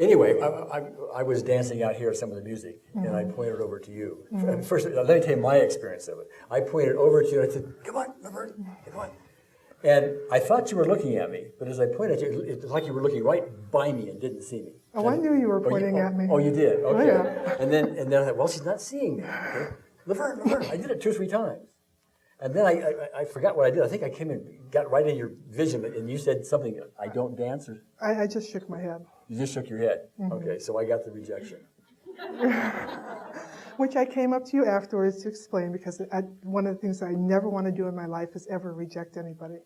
Anyway, I was dancing out here at some of the music, and I pointed over to you. First, let me tell you my experience of it. I pointed over to you, and I said, come on, LaVern, come on. And I thought you were looking at me, but as I pointed at you, it was like you were looking right by me and didn't see me. Oh, I knew you were pointing at me. Oh, you did? Okay. Oh, yeah. And then I thought, well, she's not seeing me. Okay? LaVern, I did it 2 or 3 times. And then I forgot what I did. I think I came and got right in your vision, and you said something, I don't dance? Or I just shook my head. you just shook your head. Okay, so I got the rejection. Which I came up to you afterwards to explain, because one of the things that I never want to do in my life is ever reject anybody.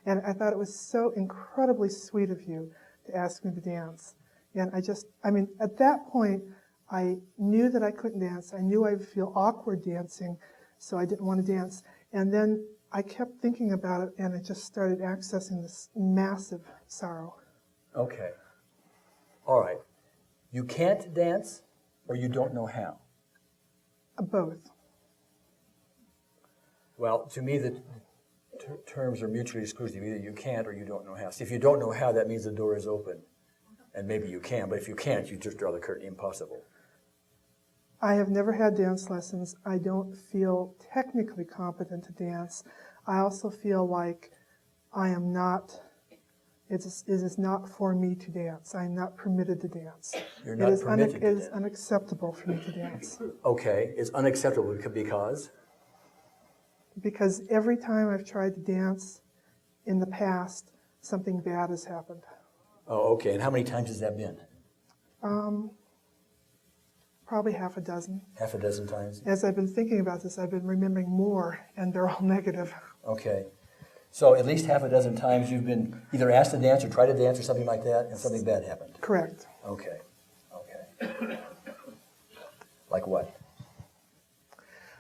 And I thought it was so incredibly sweet of you to ask me to dance. And at that point, I knew that I couldn't dance. I knew I would feel awkward dancing, so I didn't want to dance. And then I kept thinking about it, and it just started accessing this massive sorrow. Okay. All right. You can't dance, or you don't know how? Both. Well, to me, the terms are mutually exclusive. Either you can't or you don't know how. See, if you don't know how, that means the door is open. And maybe you can, but if you can't, you just draw the curtain. Impossible. I have never had dance lessons. I don't feel technically competent to dance. I also feel like I am not, it is not for me to dance. I am not permitted to dance. You're not permitted to dance. It is unacceptable for me to dance. Okay, it's unacceptable because? Because every time I've tried to dance in the past, something bad has happened. Oh, okay, and how many times has that been? Probably half a dozen. Half a dozen times? As I've been thinking about this, I've been remembering more, and they're all negative. Okay. So at least half a dozen times you've been either asked to dance or tried to dance or something like that, and something bad happened? Correct. Okay. Okay. Like what?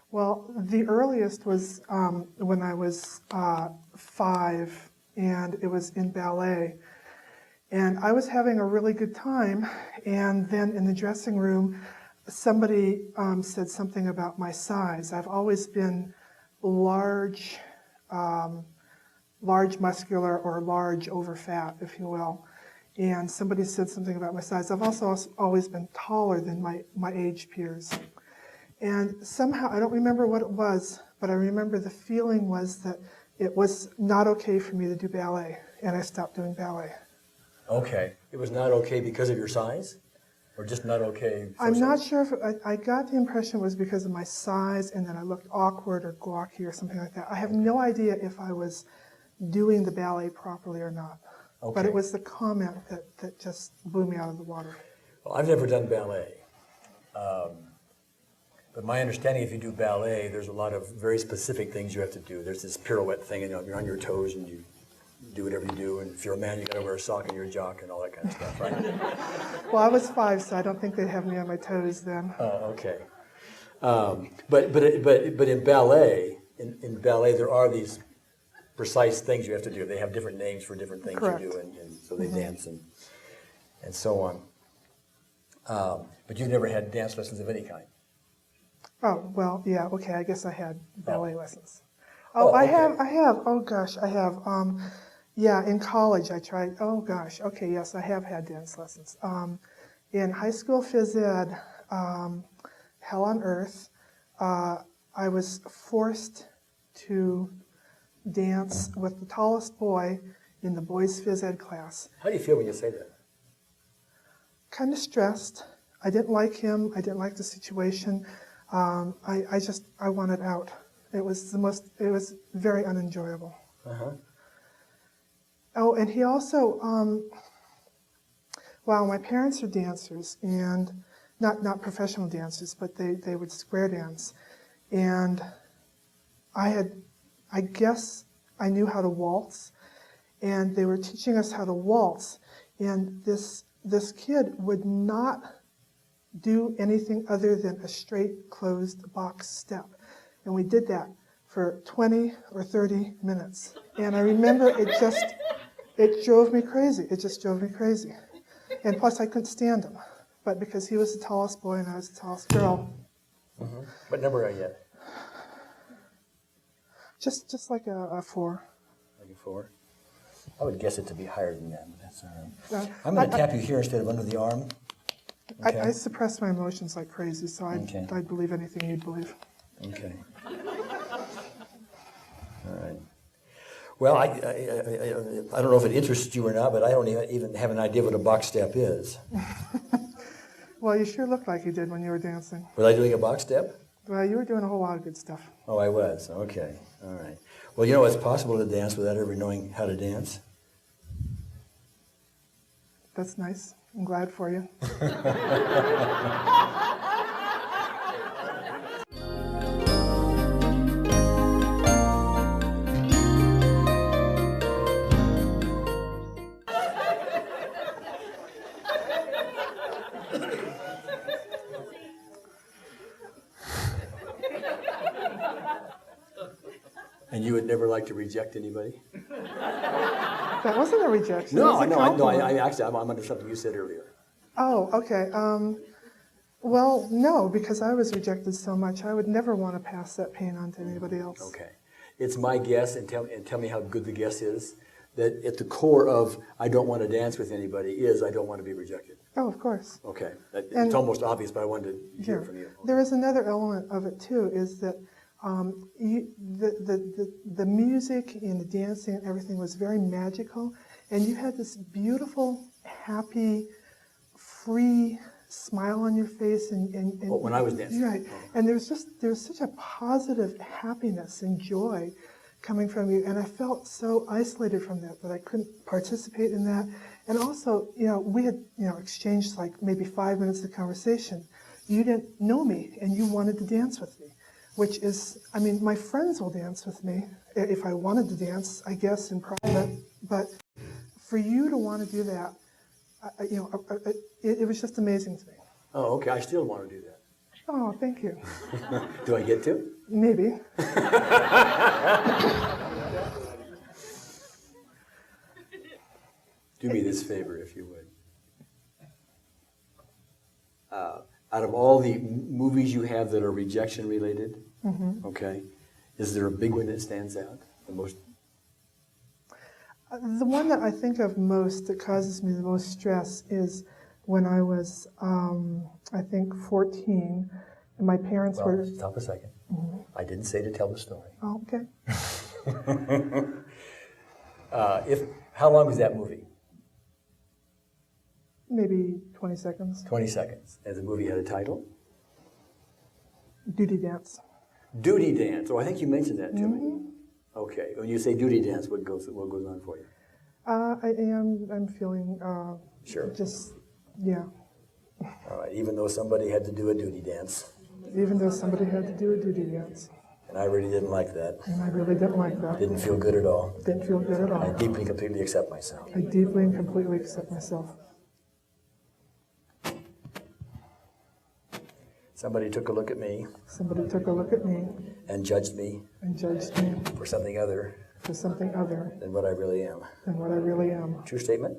Well, the earliest was when I was 5, and it was in ballet. And I was having a really good time, and then in the dressing room, somebody said something about my size. I've always been large, large muscular or large over fat, if you will. And somebody said something about my size. I've also always been taller than my age peers. And somehow, I don't remember what it was, but I remember the feeling was that it was not okay for me to do ballet, and I stopped doing ballet. Okay. It was not okay because of your size? Or just not okay? I'm not sure if I got the impression it was because of my size, and then I looked awkward or gawky or something like that. I have no idea if I was doing the ballet properly or not. Okay. But it was the comment that just blew me out of the water. Well, I've never done ballet. But my understanding, if you do ballet, there's a lot of very specific things you have to do. There's this pirouette thing, and you're on your toes, and you do whatever you do, and if you're a man, you got to wear a sock in your jock and all that kind of stuff, right? Well, I was 5, so I don't think they'd have me on my toes then. Oh, okay. But in ballet, there are these precise things you have to do. They have different names for different things Correct. you do, and so they dance and so on. But you've never had dance lessons of any kind. Oh, well, yeah, okay, I guess I had ballet lessons. Oh, I okay. have, oh gosh, I have. Yeah, in college I tried, oh gosh, okay, yes, I have had dance lessons. In high school phys ed, hell on earth, I was forced to dance with the tallest boy in the boys' phys ed class. How do you feel when you say that? Kind of stressed. I didn't like him, I didn't like the situation. I wanted out. It was very unenjoyable. Uh-huh. Oh, and he also, well, my parents are dancers, and not professional dancers, but they would square dance. And I guess I knew how to waltz, and they were teaching us how to waltz. And this kid would not do anything other than a straight closed box step. And we did that for 20 or 30 minutes. And I remember it drove me crazy. It just drove me crazy. And plus I couldn't stand him. But because he was the tallest boy and I was the tallest girl. Mm-hmm. What number are you at? Just like a 4. Like a 4? I would guess it to be higher than that, but that's all right. Uh, I'm going to tap you here instead of under the arm. Okay. I suppress my emotions like crazy, so Okay. I'd believe anything you'd believe. Okay. All right. Well, I don't know if it interests you or not, but I don't even have an idea what a box step is. Well, you sure looked like you did when you were dancing. Was I doing a box step? Well, you were doing a whole lot of good stuff. Oh, I was. Okay. All right. Well, you know, it's possible to dance without ever knowing how to dance. That's nice. I'm glad for you. And you would never like to reject anybody? That wasn't a rejection. No, It was a compliment. I'm under something you said earlier. Oh, okay. Well, no, because I was rejected so much, I would never want to pass that pain on to anybody else. Okay. It's my guess, and tell me how good the guess is, that at the core of I don't want to dance with anybody is I don't want to be rejected. Oh, of course. Okay. And- It's almost obvious, but I wanted to hear Yeah. from you. There is another element of it too, is that the music and the dancing and everything was very magical, and you had this beautiful, happy, free smile on your face, and Well, when I was dancing. right, and there was such a positive happiness and joy coming from you, and I felt so isolated from that I couldn't participate in that. And also, we had exchanged like maybe 5 minutes of conversation. You didn't know me, and you wanted to dance with me, which is, I mean, my friends will dance with me if I wanted to dance, I guess, in private. But for you to want to do that, it was just amazing to me. Oh, okay. I still want to do that. Oh, thank you. Do I get to? Maybe. Do me this favor, if you would. Out of all the movies you have that are rejection related, okay, is there a big one that stands out? The most? The one that I think of most that causes me the most stress is when I was, I think, 14, and my parents Well, were... stop a second. I didn't say to tell the story. Oh, okay. How long was that movie? Maybe 20 seconds. 20 seconds. And the movie had a title? Duty Dance. Duty Dance. Oh, I think you mentioned that to me. Okay. When you say duty dance, what goes on for you? I'm feeling Sure. just, yeah. All right. Even though somebody had to do a duty dance. Even though somebody had to do a duty dance. And I really didn't like that. And I really didn't like that. Didn't feel good at all. Didn't feel good at I all. deeply and completely accept myself. I deeply and completely accept myself. Somebody took a look at me Somebody took a look at me and judged me and judged me for something other for something other than what I really am. than what I really am. True statement?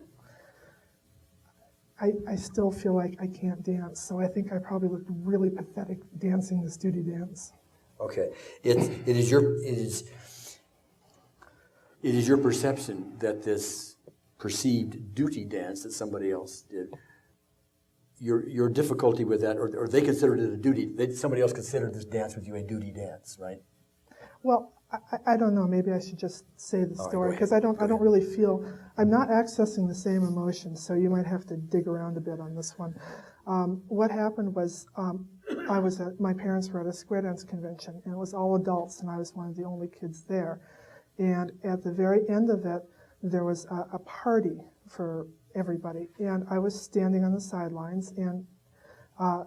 I still feel like I can't dance, so I think I probably looked really pathetic dancing this duty dance. Okay. It is your perception that this perceived duty dance that somebody else did, your difficulty with that, or they considered it a duty, somebody else considered this dance with you a duty dance, right? Well, I don't know. Maybe I should just say the All right, story go because ahead. I don't really feel I'm not accessing the same emotions. So you might have to dig around a bit on this one. What happened was my parents were at a square dance convention and it was all adults and I was one of the only kids there. And at the very end of it, there was a party for everybody, and I was standing on the sidelines and.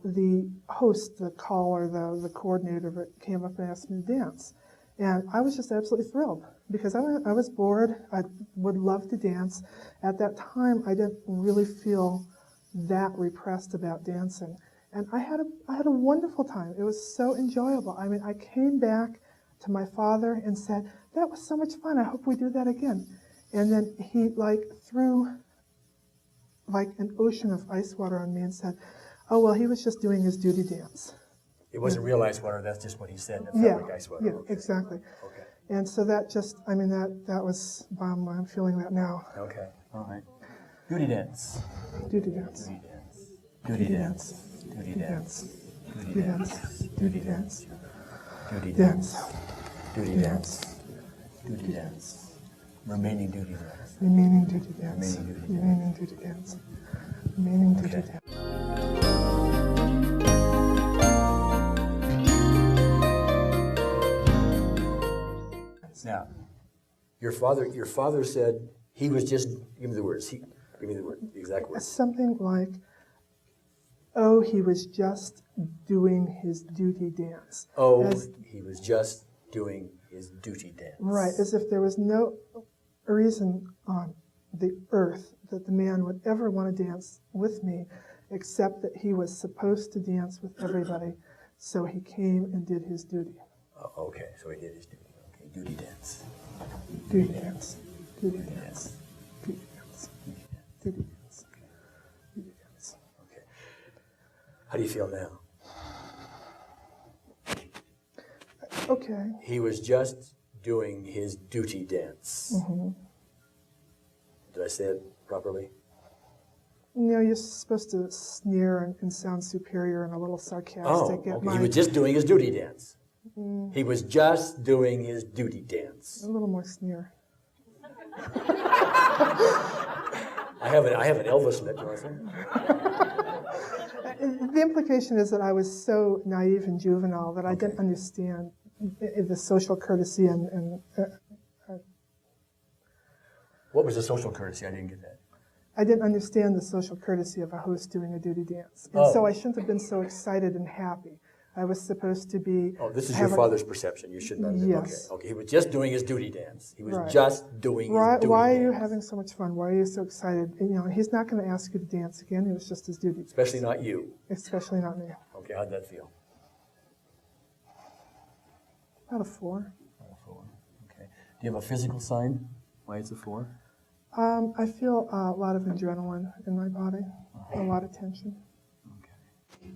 The host, the caller, the coordinator of it came up and asked me to dance. And I was just absolutely thrilled because I was bored. I would love to dance. At that time, I didn't really feel that repressed about dancing. And I had a wonderful time. It was so enjoyable. I mean, I came back to my father and said, that was so much fun. I hope we do that again. And then he threw like an ocean of ice water on me and said, oh, well, he was just doing his duty dance. It wasn't real ice water, that's just what he said. It Yeah, felt like ice water. yeah, Okay. exactly. Okay. And so that just, I mean, that was, I'm feeling that now. Okay. All right. Duty dance. Duty dance. Duty dance. Duty dance. Duty dance. Duty dance. Duty dance. Duty Dance. dance. Duty dance. Duty dance. Remaining duty dance. Remaining duty dance. Remaining duty dance. Remaining duty dance. Remaining duty Okay. dance. Now, your father said he was just, give me the words, give me the word, the exact words. Something like, oh, he was just doing his duty dance. Oh, As- he was just doing his duty dance. Right, as if there was no reason on the earth that the man would ever want to dance with me, except that he was supposed to dance with everybody, so he came and did his duty. Oh, okay, so he did his duty. Okay, duty dance. Duty dance. Duty Duty dance. dance. Duty dance. Duty dance. Duty dance. Duty dance. Okay. How do you feel now? Okay. He was just doing his duty dance. Mm-hmm. Did I say it properly? No, you're supposed to sneer and sound superior and a little sarcastic. Oh, at okay. my, He was just doing his duty dance. He was just doing his duty dance. a little more sneer. I have an Elvis lip, you want to say? The implication is that I was so naive and juvenile that I didn't understand the social courtesy and What was the social courtesy? I didn't get that. I didn't understand the social courtesy of a host doing a duty dance. And so I shouldn't have been so excited and happy. I was supposed to be... Oh, this is your father's perception. You should not have been. Yes. Okay. He was just doing his duty dance. He was Right. just doing his duty Why are dance. you having so much fun? Why are you so excited? And, he's not going to ask you to dance again. It was just his duty. Especially not you. Especially not me. Okay, how'd that feel? About a 4. A 4. Okay. Do you have a physical sign why it's a 4? I feel a lot of adrenaline in my body, a lot of tension. Okay.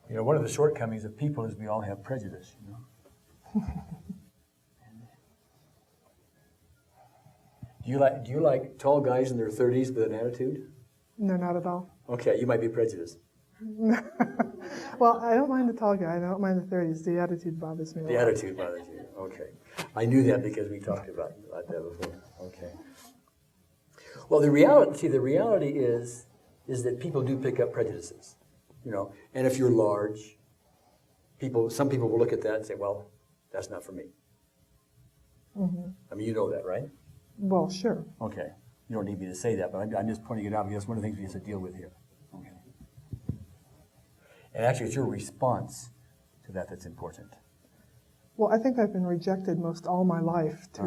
One of the shortcomings of people is we all have prejudice, Do you like tall guys in their 30s with an attitude? No, not at all. Okay, you might be prejudiced. Well, I don't mind the tall guy. I don't mind the 30s. The attitude bothers me a lot. The attitude bothers you. Okay. I knew that because we talked about that before. Okay. Well, the reality is that people do pick up prejudices, and if you're large, some people will look at that and say, well, that's not for me. Mm-hmm. I mean, you know that, right? Well, sure. Okay. You don't need me to say that, but I'm just pointing it out because that's one of the things we have to deal with here. Okay. And actually, it's your response to that that's important. Well, I think I've been rejected most all my life to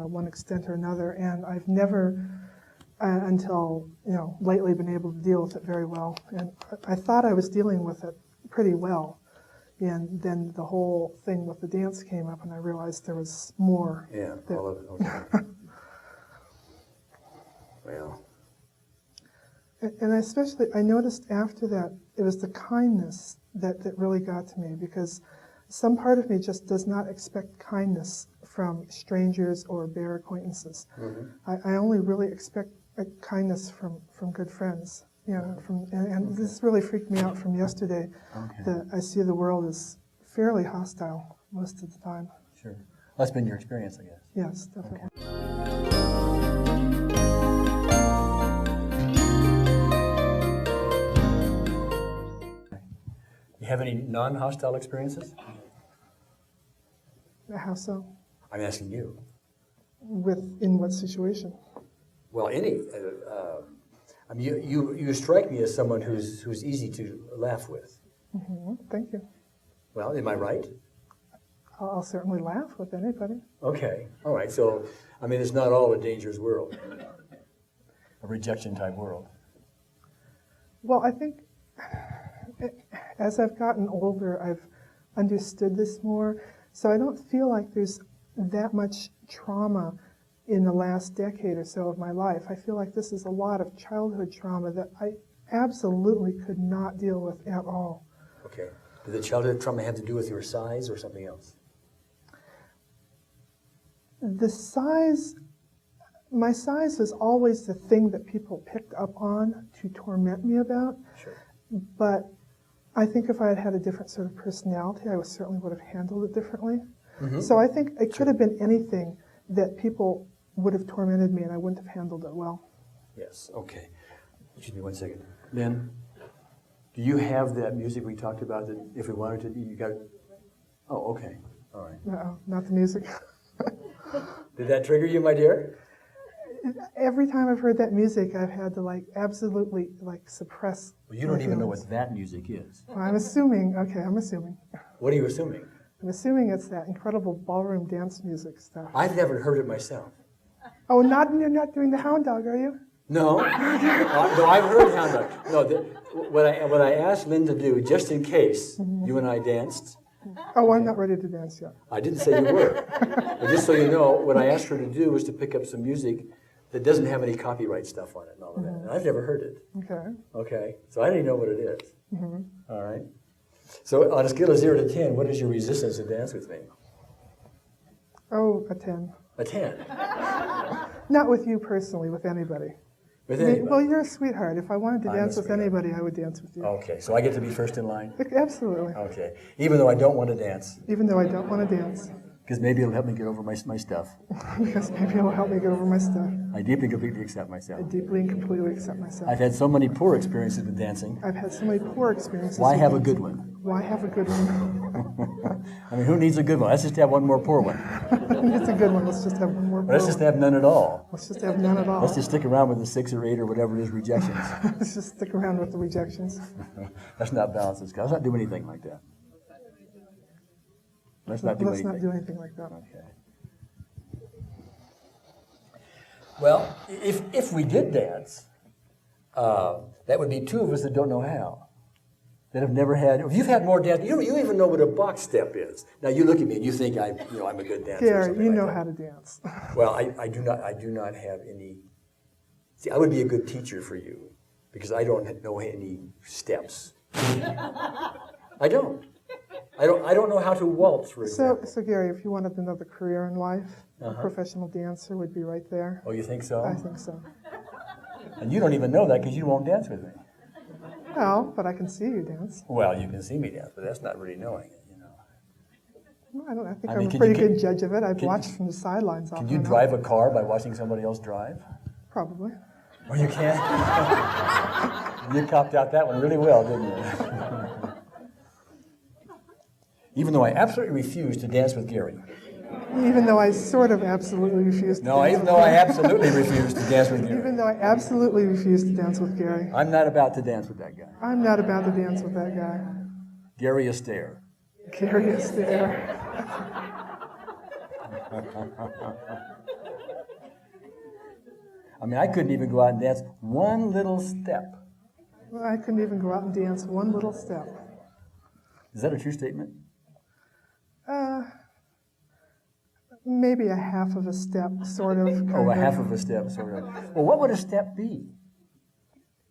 one extent or another, and I've never, until lately, been able to deal with it very well. And I thought I was dealing with it pretty well, and then the whole thing with the dance came up, and I realized there was more. Yeah, all of it. Okay. Well. And I noticed after that, it was the kindness that really got to me, because some part of me just does not expect kindness from strangers or bare acquaintances. Mm-hmm. I only really expect kindness from good friends. And this really freaked me out from yesterday. Okay. That I see the world as fairly hostile most of the time. Sure. That's been your experience, I guess. Yes, definitely. You have any non-hostile experiences? How so? I'm asking you. In what situation? Well, any. I mean, you strike me as someone who's easy to laugh with. Mm-hmm. Thank you. Well, am I right? I'll certainly laugh with anybody. Okay. All right. So, I mean, it's not all a dangerous world, a rejection type world. Well, I think as I've gotten older, I've understood this more. So I don't feel like there's that much trauma in the last decade or so of my life. I feel like this is a lot of childhood trauma that I absolutely could not deal with at all. Okay. Did the childhood trauma have to do with your size or something else? The size my size was always the thing that people picked up on to torment me about. Sure. But I think if I had had a different sort of personality, I certainly would have handled it differently. Mm-hmm. So I think it could have been anything that people would have tormented me, and I wouldn't have handled it well. Yes, okay. Excuse me 1 second. Lynn, do you have that music we talked about that if we wanted to, you got it? Oh, okay. All right. Uh-oh, not the music. Did that trigger you, my dear? Every time I've heard that music, I've had to absolutely suppress. Well, you don't my even know feelings. what that music is. Well, I'm assuming. What are you assuming? I'm assuming it's that incredible ballroom dance music stuff. I've never heard it myself. Oh, you're not doing the hound dog, are you? No, no, I've heard hound dog. No, what I asked Lynn to do, just in case you and I danced. Oh, I'm not ready to dance yet. I didn't say you were. But just so you know, what I asked her to do was to pick up some music that doesn't have any copyright stuff on it and all of that. And I've never heard it. Okay. Okay, so I don't even know what it is. All right. So on a scale of 0 to 10, what is your resistance to dance with me? Oh, a 10. A 10. Not with you personally, with anybody. With anybody? Well, you're a sweetheart. If I wanted to I'm dance a with sweetheart. anybody, I would dance with you. Okay, so I get to be first in line? Absolutely. Okay, even though I don't want to dance, Even though I don't want to dance. because maybe it'll help me get over my stuff. Because maybe it'll help me get over my stuff. I deeply and completely accept myself. I deeply and completely accept myself. I've had so many poor experiences with dancing. I've had so many poor experiences. Why with have a dancing. good one? Why have a good one? I mean, who needs a good one? Let's just have one more poor one. It's a good one. Let's just have one more. Let's just have none at all. Let's just have none at all. Let's just stick around with the 6 or 8 or whatever it is rejections. Let's just stick around with the rejections. Let's not balance this. Let's not do anything like that. Let's not do Let's anything. not do anything like that. Okay. Well, if we did dance, that would be 2 of us that don't know how. That have never had. If you've had more dance, you even know what a box step is. Now you look at me and you think I'm a good dancer. Gary, you know how to dance. Well, I do not have any. See, I would be a good teacher for you because I don't know any steps. I don't know how to waltz, for example. So Gary, if you wanted another career in life, a professional dancer would be right there. Oh, you think so? I think so. And you don't even know that because you won't dance with me. Well, but I can see you dance. Well, you can see me dance, but that's not really knowing it, Well, I don't know. I think I I'm mean, a can pretty you- good judge of it. I've watched from the sidelines. Can you drive a car by watching somebody else drive? Probably. Oh, you can? You copped out that one really well, didn't you? Even though I absolutely refuse to dance with Gary. Even though I sort of absolutely refuse to No, dance even with though I Gary. absolutely refuse to dance with Gary. Even though I absolutely refuse to dance with Gary. I'm not about to dance with that guy. I'm not about to dance with that guy. Gary Astaire. Gary is there. I mean, I couldn't even go out and dance one little step. Well, I couldn't even go out and dance one little step. Is that a true statement? Maybe a half of a step, sort of. Oh, a half of a step, sort of. Well, what would a step be?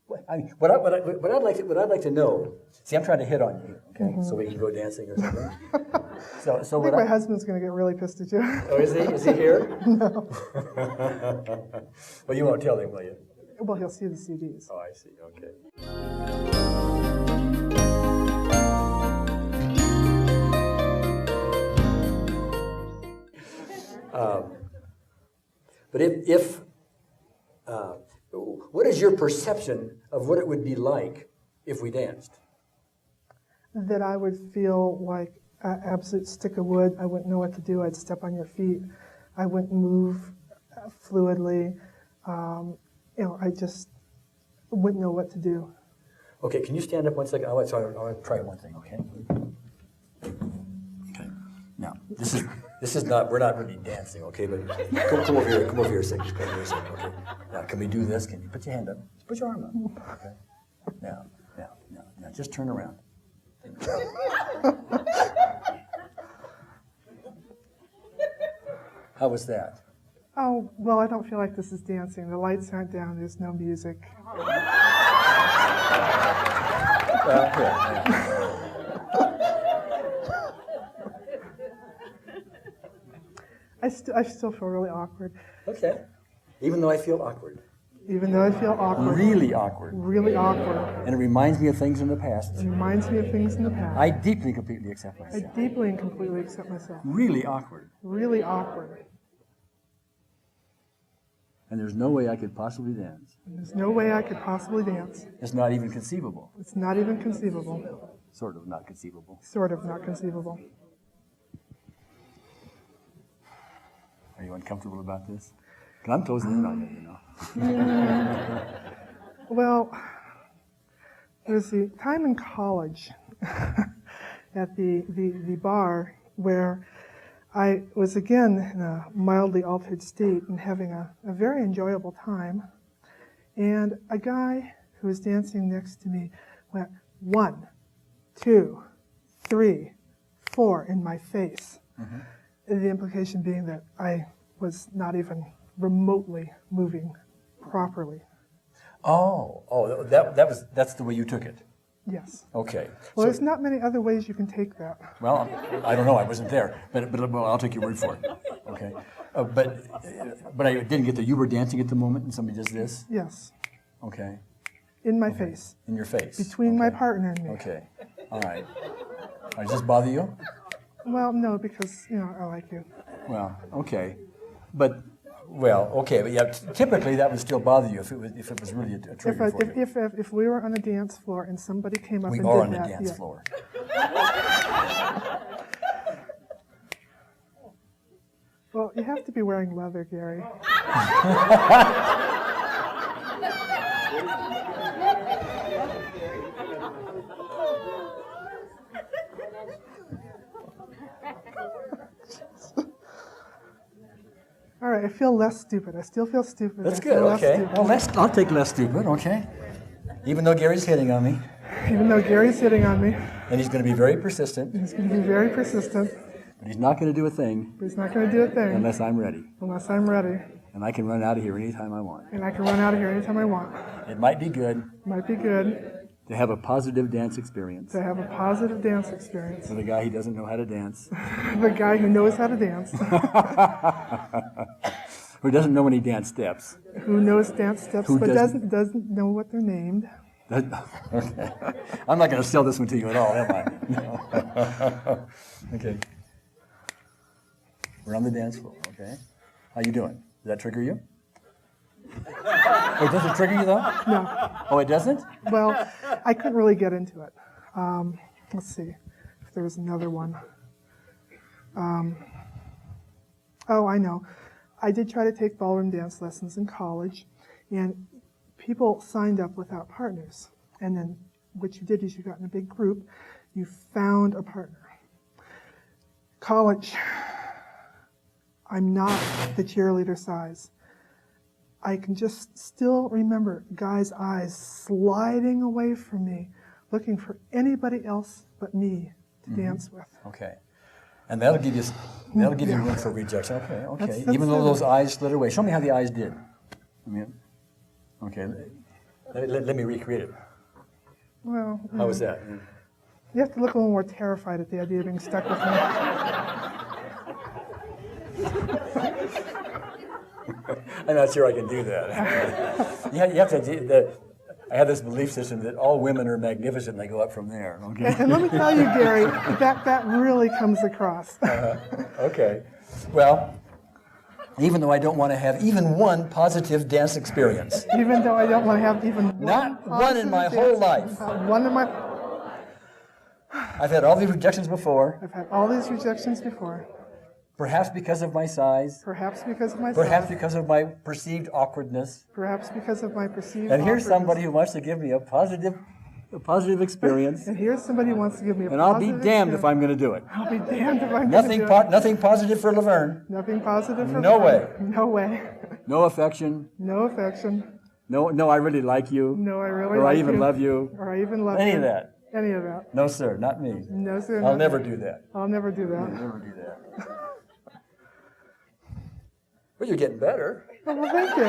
What I'd like to know. See, I'm trying to hit on you, okay? So we can go dancing or something. So I what think my husband's going to get really pissed at you. Oh, is he? Is he here? No. Well, you won't tell him, will you? Well, he'll see the CDs. Oh, I see. Okay. But what is your perception of what it would be like if we danced? That I would feel like an absolute stick of wood. I wouldn't know what to do. I'd step on your feet. I wouldn't move fluidly. I just wouldn't know what to do. Okay, can you stand up 1 second? I want to try one thing, okay? Okay. Now, this is not, we're not really dancing, okay? But come over here a second. Come over here a second, okay? Now, can we do this? Can you put your hand up? Just put your arm up, okay? Now, just turn around. How was that? Oh, well, I don't feel like this is dancing. The lights aren't down. There's no music. Well, yeah. I still feel really awkward. Okay. Even though I feel awkward. Even though I feel awkward. Really awkward. Really awkward. And it reminds me of things in the past. It reminds me of things in the past. I deeply and completely accept I myself. deeply and completely accept myself. Really awkward. Really awkward. And there's no way I could possibly dance. And there's no way I could possibly dance. It's not even conceivable. It's not even conceivable. Sort of not conceivable. Sort of not conceivable. Are you uncomfortable about this? 'Cause I'm closing in on you, you know. Well, there was the time in college at the bar where I was again in a mildly altered state and having a very enjoyable time. And a guy who was dancing next to me went 1, 2, 3, 4 in my face. Mm-hmm. The implication being that I was not even remotely moving properly. That's the way you took it. Yes. Okay. Well, there's not many other ways you can take that. Well, I don't know. I wasn't there, but well, I'll take your word for it. Okay. But I didn't get that. You were dancing at the moment, and somebody does this. Yes. Okay. In my face. In your face. Between my partner and me. Okay. All right. Does this bother you? Well, no, because I like you. Well, okay. But yeah. Typically, that would still bother you if it was really a trigger for you. If we were on a dance floor and somebody came up We and are did on the that, dance yeah. floor. Well, you have to be wearing leather, Gary. All right, I feel less stupid. I still feel stupid. That's I feel good. less Okay. stupid. Well, I'll take less stupid. Okay. Even though Gary's hitting on me, Even though Gary's hitting on me, and he's going to be very persistent, he's going to be very persistent, but he's not going to do a thing but he's not going to do a thing unless I'm ready, unless I'm ready. and I can run out of here anytime I want. And I can run out of here anytime I want. It might be good Might be good to have a positive dance experience to have a positive dance experience with a guy who doesn't know how to dance, with a guy who knows how to dance, who doesn't know any dance steps. who knows dance steps, Who but doesn't- doesn't know what they're named. Okay. I'm not going to sell this one to you at all, am I? No. Okay. We're on the dance floor, okay? How you doing? Does that trigger you? Oh, does it trigger you, though? No. Oh, it doesn't? Well, I couldn't really get into it. Let's see if there was another one. Oh, I know. I did try to take ballroom dance lessons in college, and people signed up without partners. And then what you did is you got in a big group, you found a partner. College, I'm not the cheerleader size. I can just still remember guys' eyes sliding away from me, looking for anybody else but me to dance with. Okay. And that'll give you room for rejection. Okay. That's Even though it. those eyes slid away. Show me how the eyes did. Okay. Let me recreate it. Well, How was that? you have to look a little more terrified at the idea of being stuck with me. I'm not sure I can do that. you have to. I have this belief system that all women are magnificent and they go up from there. Okay. And let me tell you, Gary, that really comes across. Okay. Well, even though I don't want to have even one positive dance experience. Even though I don't want to have even one Not one in positive my dance- whole life. One in my. I've had all these rejections before, I've had all these rejections before. perhaps because of my size, Perhaps because of my perhaps size, because of my perceived awkwardness. perhaps because of my perceived. And here's awkwardness. somebody who wants to give me a positive experience, And here's somebody who wants to give me a and I'll be positive damned if experience. I'm going to do it. I'll be damned if I'm Nothing, going to do it. nothing positive for LaVern. Nothing positive for No me. way. No way. No affection. No affection. No, I really like you. No, I really Or like I even you. love you. Or I even love Any you. of that. Any of that. No, sir, not me. No, sir. I'll no. never do that. I'll never do that. Never do that. Well, you're getting better. Oh, well, thank you.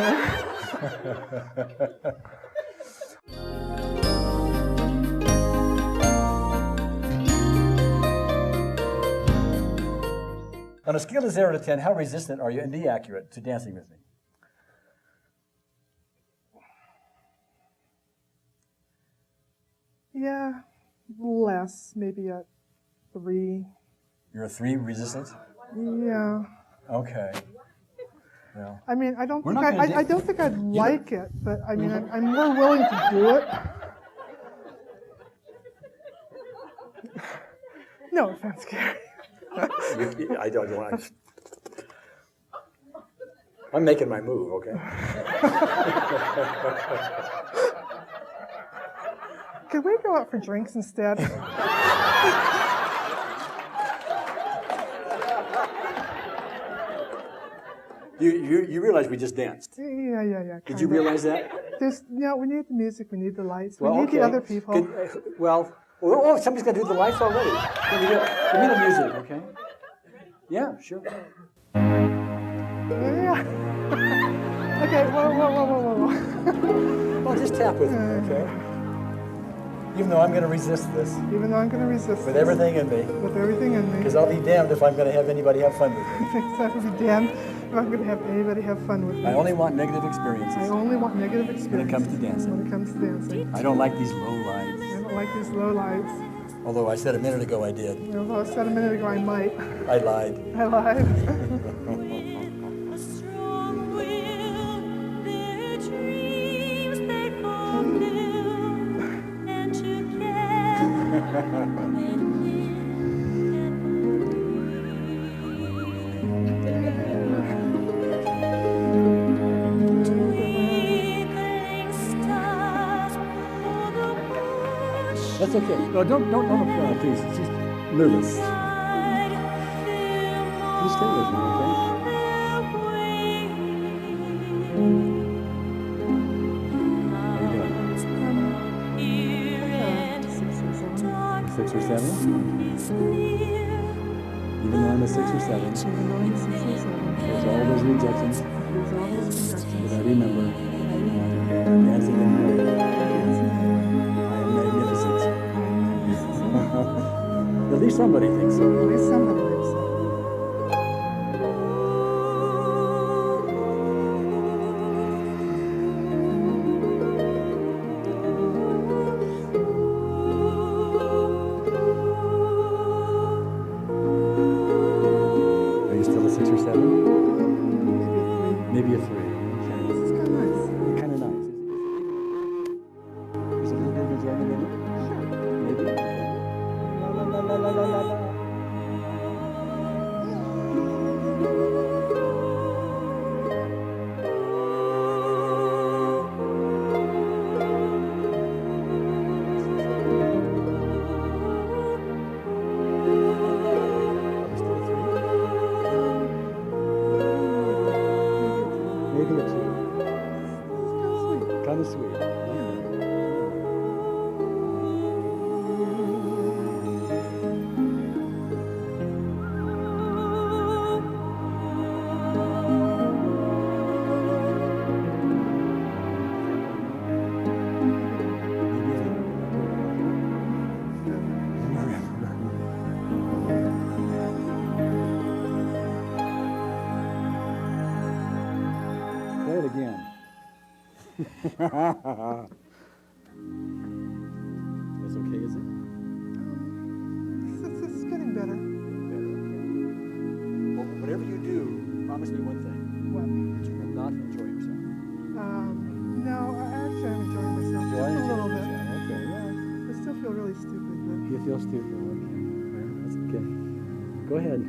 On a scale of 0 to 10, how resistant are you, and be accurate, to dancing with me? Yeah, less, maybe a 3. You're a 3 resistance? Yeah. Okay. Well, I mean, I don't We're think not gonna I do- don't think I'd know- like it, but I mean, I'm more willing to do it. No offense, Gary. I don't want to. I'm making my move, okay? Could we go out for drinks instead? You realize we just danced. Yeah. Did you realize that? We need the music, we need the lights, we Well, need okay. the other people. Somebody's got to do the lights already. Give me the music, okay? Yeah, sure. Yeah. Okay, whoa. Well, just tap with me, okay? Even though I'm going to resist this Even though I'm going to resist with this, everything in me, with everything in me. because I'll be damned if I'm going to have anybody have fun with me. Exactly, damn. If I'm going to have anybody have fun with me. I only want negative I experiences only want negative experiences when it comes to dancing. When it comes to dancing. I don't like these low lights. I don't like these low lights. Although I said a minute ago I did. Although I said a minute ago I might. I lied. I lied. A strong will, their dreams they fulfill, and together they live and twinkling stars for the bush. That's okay. No, don't, please. She's nervous. You stay with me, okay? How you doing? 6 or 7? Even though I'm a 6 or 7, there's all those rejections that I remember. Dancing in the rain. I am magnificent. At least somebody thinks so. At least somebody thinks so. Are you still a 6 or 7? Maybe a 3. This is kind of nice. Kind of nice. There's a little bit of enjoyment in it. Maybe. La, la, la, la, la, la, la. Are we still a 3? Maybe a 2. Kind of sweet. Play it again. That's okay, is it? This is getting better. Well, whatever you do, promise me one thing. What? That you will not enjoy yourself. No, actually I'm enjoying myself You just are a little enjoying bit. yourself. Okay, yeah. I still feel really stupid, but You feel stupid. Okay. Yeah, that's okay. Go ahead.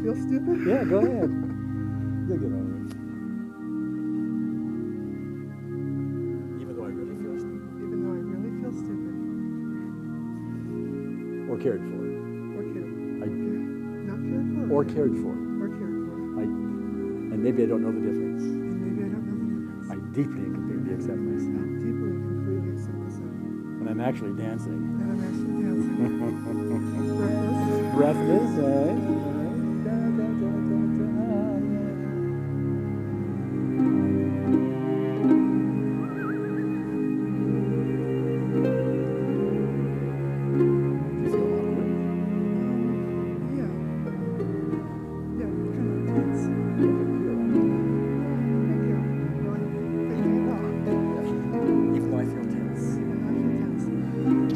feel stupid? Yeah, go ahead. You'll get over it. Even though I really feel stupid. Even though I really feel stupid. Or cared for. Or cared for. I, Not cared for. or cared for. Or cared for. And maybe I don't know the difference. And maybe I don't know the difference. I deeply and completely accept myself. Deeply and completely accept myself. And I'm actually dancing. And I'm actually dancing. Breathless. Breathless, right? Da, da, da, da, da, Do you feel awkward? Yeah. Yeah, kind of tense. Thank you. Really, thank you. Even though I feel tense. I feel tense.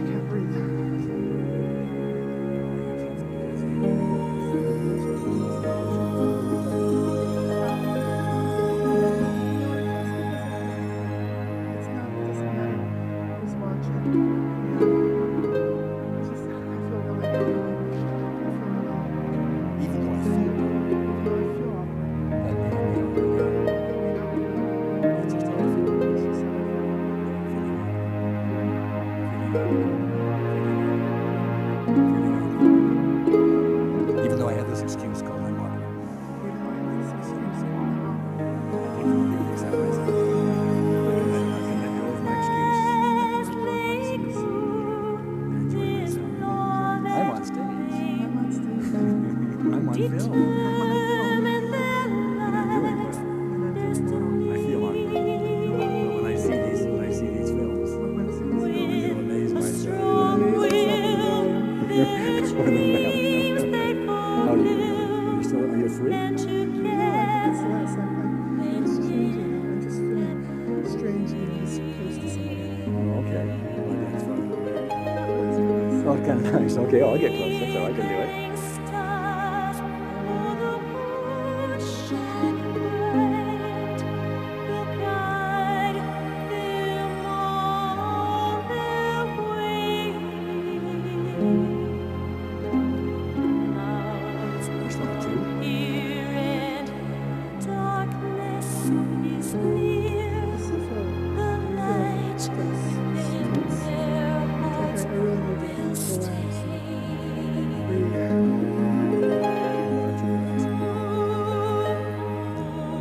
Even though I have this excuse called my mother. Accept myself. I can let go of my excuse and enjoy myself. I'm on stage. I'm on film. And I'm doing well. I feel awkward. But when I see these films, I'm amazed myself. How do you feel? Are you free? It's less. It's changing. I'm just feeling strangely as opposed to somebody. Oh, okay. Well, that's fun. Oh, kind of nice. Okay, I'll get close. That's how I can do it. First one, two. This is a stress. I really need to relax and breathe.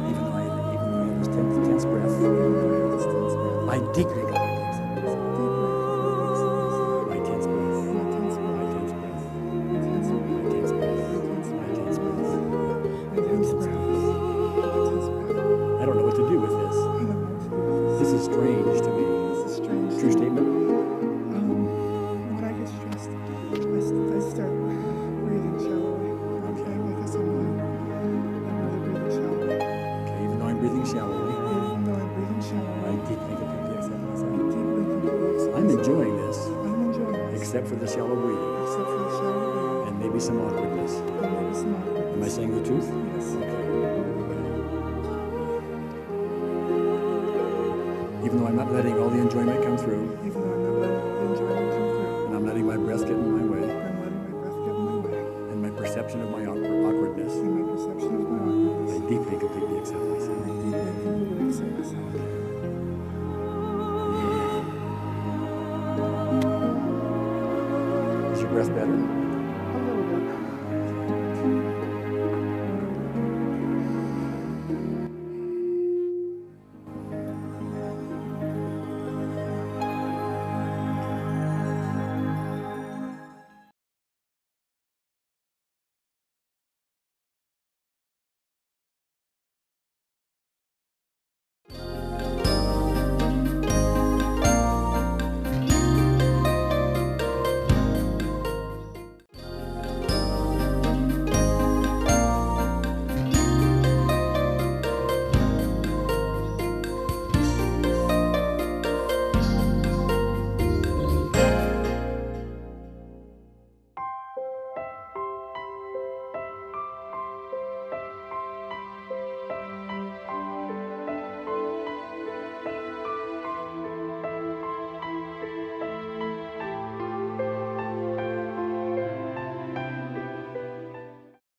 Even though I have this tense breath, I deeply go like this. My tense breath. My tense breath. My tense breath. My tense breath. My tense breath. I don't know what to do with this. This is strange to me. True statement. When I get stressed, I start breathing shallowly. Okay, I guess I'm really breathing shallowly. Okay, even though I'm breathing shallowly, Even though I'm breathing I shallowly, deeply completely accept myself. deeply completely I'm enjoying this, I'm enjoying this, except for the shallow breathing except for the shallow breathing and maybe some awkwardness. and maybe some awkwardness. Am I saying the truth? Yes. Even though I'm not letting all the enjoyment come through, Even though I'm not letting all the enjoyment come through, and I'm letting my breath get in my way, I'm letting my breath get in my way, and my perception of my awkwardness, and my perception of my awkwardness, I deeply, completely accept myself. I deeply and completely accept myself. Is your breath better?